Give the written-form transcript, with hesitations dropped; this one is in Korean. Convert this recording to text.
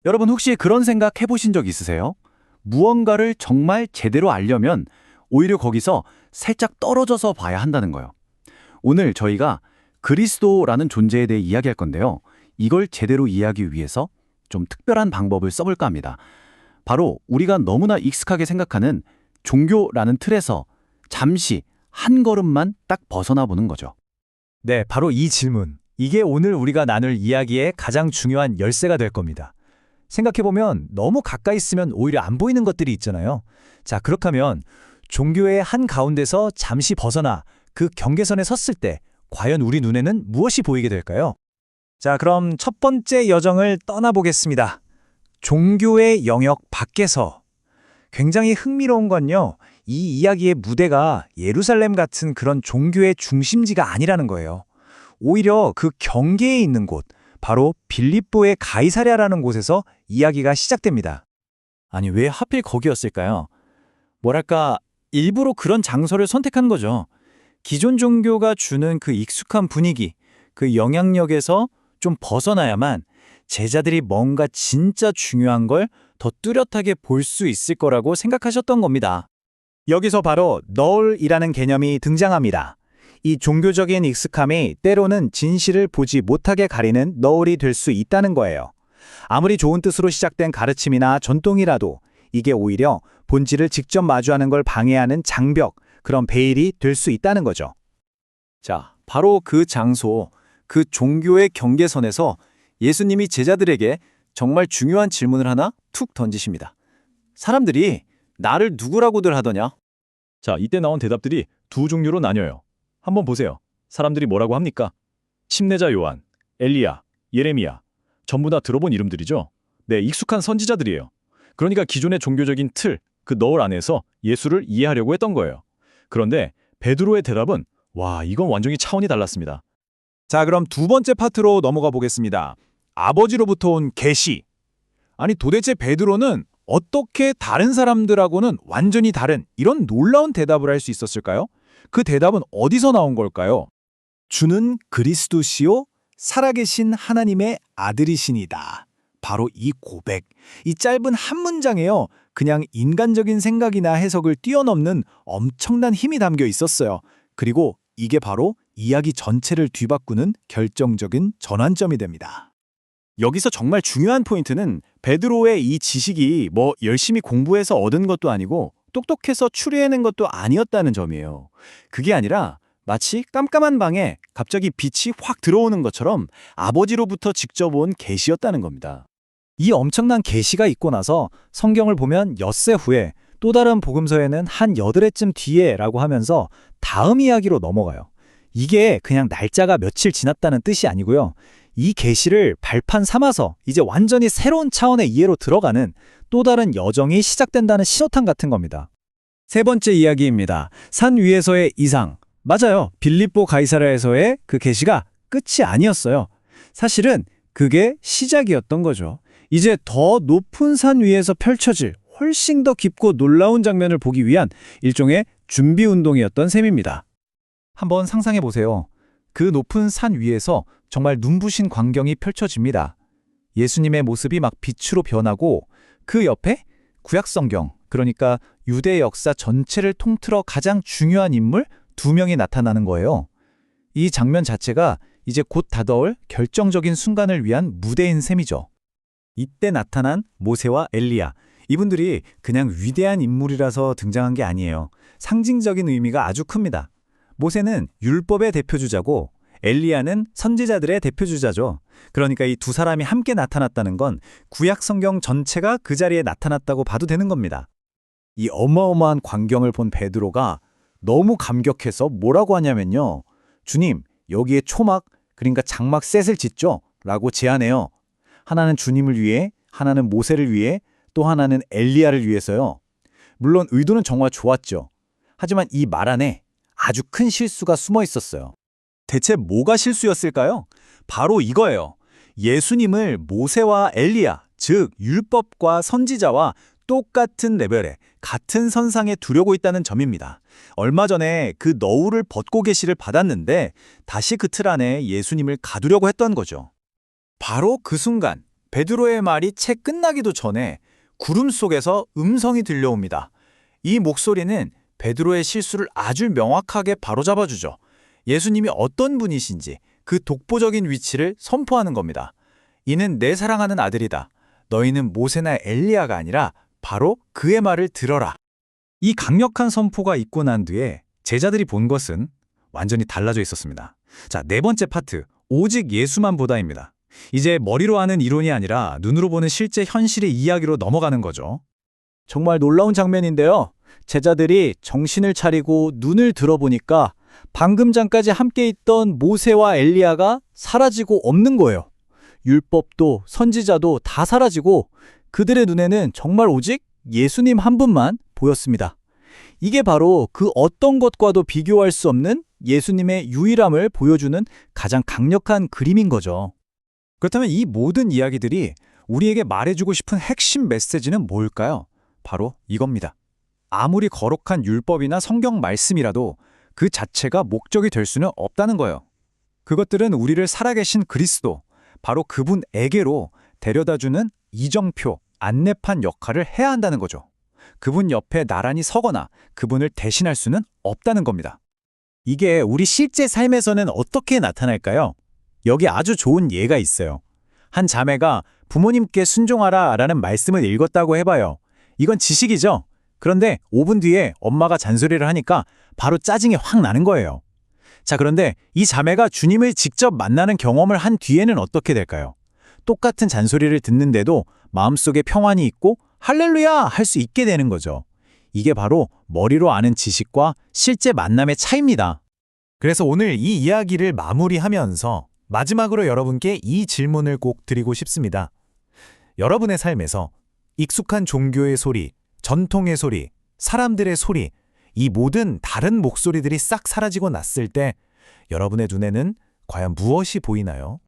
여러분 혹시 그런 생각 해보신 적 있으세요? 무언가를 정말 제대로 알려면 오히려 거기서 살짝 떨어져서 봐야 한다는 거요. 오늘 저희가 그리스도라는 존재에 대해 이야기할 건데요. 이걸 제대로 이해하기 위해서 좀 특별한 방법을 써볼까 합니다. 바로 우리가 너무나 익숙하게 생각하는 종교라는 틀에서 잠시 한 걸음만 딱 벗어나 보는 거죠. 네, 바로 이 질문. 이게 오늘 우리가 나눌 이야기의 가장 중요한 열쇠가 될 겁니다. 생각해보면 너무 가까이 있으면 오히려 안 보이는 것들이 있잖아요. 자, 그렇다면 종교의 한 가운데서 잠시 벗어나 그 경계선에 섰을 때 과연 우리 눈에는 무엇이 보이게 될까요? 자, 그럼 첫 번째 여정을 떠나보겠습니다. 종교의 영역 밖에서. 굉장히 흥미로운 건요, 이 이야기의 무대가 예루살렘 같은 그런 종교의 중심지가 아니라는 거예요. 오히려 그 경계에 있는 곳, 바로 빌립보의 가이사랴라는 곳에서 이야기가 시작됩니다. 아니, 왜 하필 거기였을까요? 뭐랄까, 일부러 그런 장소를 선택한 거죠. 기존 종교가 주는 그 익숙한 분위기, 그 영향력에서 좀 벗어나야만 제자들이 뭔가 진짜 중요한 걸 더 뚜렷하게 볼 수 있을 거라고 생각하셨던 겁니다. 여기서 바로 너울이라는 개념이 등장합니다. 이 종교적인 익숙함이 때로는 진실을 보지 못하게 가리는 너울이 될 수 있다는 거예요. 아무리 좋은 뜻으로 시작된 가르침이나 전통이라도 이게 오히려 본질을 직접 마주하는 걸 방해하는 장벽, 그런 베일이 될 수 있다는 거죠. 자, 바로 그 장소, 그 종교의 경계선에서 예수님이 제자들에게 정말 중요한 질문을 하나 툭 던지십니다. 사람들이 나를 누구라고들 하더냐? 자, 이때 나온 대답들이 두 종류로 나뉘어요. 한번 보세요. 사람들이 뭐라고 합니까? 침례자 요한, 엘리야, 예레미야. 전부 다 들어본 이름들이죠. 네, 익숙한 선지자들이에요. 그러니까 기존의 종교적인 틀, 그 너울 안에서 예수를 이해하려고 했던 거예요. 그런데 베드로의 대답은 와, 이건 완전히 차원이 달랐습니다. 자, 그럼 두 번째 파트로 넘어가 보겠습니다. 아버지로부터 온 계시. 아니, 도대체 베드로는 어떻게 다른 사람들하고는 완전히 다른 이런 놀라운 대답을 할 수 있었을까요? 그 대답은 어디서 나온 걸까요? 주는 그리스도시요 살아계신 하나님의 아들이시니다. 바로 이 고백, 이 짧은 한 문장에요. 그냥 인간적인 생각이나 해석을 뛰어넘는 엄청난 힘이 담겨 있었어요. 그리고 이게 바로 이야기 전체를 뒤바꾸는 결정적인 전환점이 됩니다. 여기서 정말 중요한 포인트는 베드로의 이 지식이 뭐 열심히 공부해서 얻은 것도 아니고 똑똑해서 추리해낸 것도 아니었다는 점이에요. 그게 아니라 마치 깜깜한 방에 갑자기 빛이 확 들어오는 것처럼 아버지로부터 직접 온 계시였다는 겁니다. 이 엄청난 계시가 있고 나서 성경을 보면 엿새 후에 또 다른 복음서에는 한 8회쯤 뒤에라고 하면서 다음 이야기로 넘어가요. 이게 그냥 날짜가 며칠 지났다는 뜻이 아니고요. 이 계시를 발판 삼아서 이제 완전히 새로운 차원의 이해로 들어가는 또 다른 여정이 시작된다는 신호탄 같은 겁니다. 세 번째 이야기입니다. 산 위에서의 이상. 맞아요. 빌립보 가이사랴에서의 그 계시가 끝이 아니었어요. 사실은 그게 시작이었던 거죠. 이제 더 높은 산 위에서 펼쳐질 훨씬 더 깊고 놀라운 장면을 보기 위한 일종의 준비 운동이었던 셈입니다. 한번 상상해 보세요. 그 높은 산 위에서 정말 눈부신 광경이 펼쳐집니다. 예수님의 모습이 막 빛으로 변하고 그 옆에 구약성경, 그러니까 유대 역사 전체를 통틀어 가장 중요한 인물 2명이 나타나는 거예요. 이 장면 자체가 이제 곧 다가올 결정적인 순간을 위한 무대인 셈이죠. 이때 나타난 모세와 엘리야, 이분들이 그냥 위대한 인물이라서 등장한 게 아니에요. 상징적인 의미가 아주 큽니다. 모세는 율법의 대표주자고 엘리야는 선지자들의 대표주자죠. 그러니까 이 두 사람이 함께 나타났다는 건 구약 성경 전체가 그 자리에 나타났다고 봐도 되는 겁니다. 이 어마어마한 광경을 본 베드로가 너무 감격해서 뭐라고 하냐면요. 주님, 여기에 초막, 그러니까 장막 셋을 짓죠? 라고 제안해요. 하나는 주님을 위해, 하나는 모세를 위해, 또 하나는 엘리야를 위해서요. 물론 의도는 정말 좋았죠. 하지만 이 말 안에 아주 큰 실수가 숨어 있었어요. 대체 뭐가 실수였을까요? 바로 이거예요. 예수님을 모세와 엘리야, 즉 율법과 선지자와 똑같은 레벨에 같은 선상에 두려고 있다는 점입니다. 얼마 전에 그 너울을 벗고 계시를 받았는데 다시 그 틀 안에 예수님을 가두려고 했던 거죠. 바로 그 순간 베드로의 말이 채 끝나기도 전에 구름 속에서 음성이 들려옵니다. 이 목소리는 베드로의 실수를 아주 명확하게 바로잡아주죠. 예수님이 어떤 분이신지 그 독보적인 위치를 선포하는 겁니다. 이는 내 사랑하는 아들이다. 너희는 모세나 엘리야가 아니라 바로 그의 말을 들어라. 이 강력한 선포가 있고 난 뒤에 제자들이 본 것은 완전히 달라져 있었습니다. 자, 네 번째 파트, 오직 예수만 보다입니다. 이제 머리로 하는 이론이 아니라 눈으로 보는 실제 현실의 이야기로 넘어가는 거죠. 정말 놀라운 장면인데요. 제자들이 정신을 차리고 눈을 들어보니까 방금 전까지 함께 있던 모세와 엘리야가 사라지고 없는 거예요. 율법도 선지자도 다 사라지고 그들의 눈에는 정말 오직 예수님 한 분만 보였습니다. 이게 바로 그 어떤 것과도 비교할 수 없는 예수님의 유일함을 보여주는 가장 강력한 그림인 거죠. 그렇다면 이 모든 이야기들이 우리에게 말해주고 싶은 핵심 메시지는 뭘까요? 바로 이겁니다. 아무리 거룩한 율법이나 성경 말씀이라도 그 자체가 목적이 될 수는 없다는 거예요. 그것들은 우리를 살아계신 그리스도, 바로 그분에게로 데려다주는 이정표, 안내판 역할을 해야 한다는 거죠. 그분 옆에 나란히 서거나 그분을 대신할 수는 없다는 겁니다. 이게 우리 실제 삶에서는 어떻게 나타날까요? 여기 아주 좋은 예가 있어요. 한 자매가 부모님께 순종하라 라는 말씀을 읽었다고 해봐요. 이건 지식이죠? 그런데 5분 뒤에 엄마가 잔소리를 하니까 바로 짜증이 확 나는 거예요. 자, 그런데 이 자매가 주님을 직접 만나는 경험을 한 뒤에는 어떻게 될까요? 똑같은 잔소리를 듣는데도 마음속에 평안이 있고 할렐루야 할 수 있게 되는 거죠. 이게 바로 머리로 아는 지식과 실제 만남의 차이입니다. 그래서 오늘 이 이야기를 마무리하면서 마지막으로 여러분께 이 질문을 꼭 드리고 싶습니다. 여러분의 삶에서 익숙한 종교의 소리, 전통의 소리, 사람들의 소리, 이 모든 다른 목소리들이 싹 사라지고 났을 때 여러분의 눈에는 과연 무엇이 보이나요?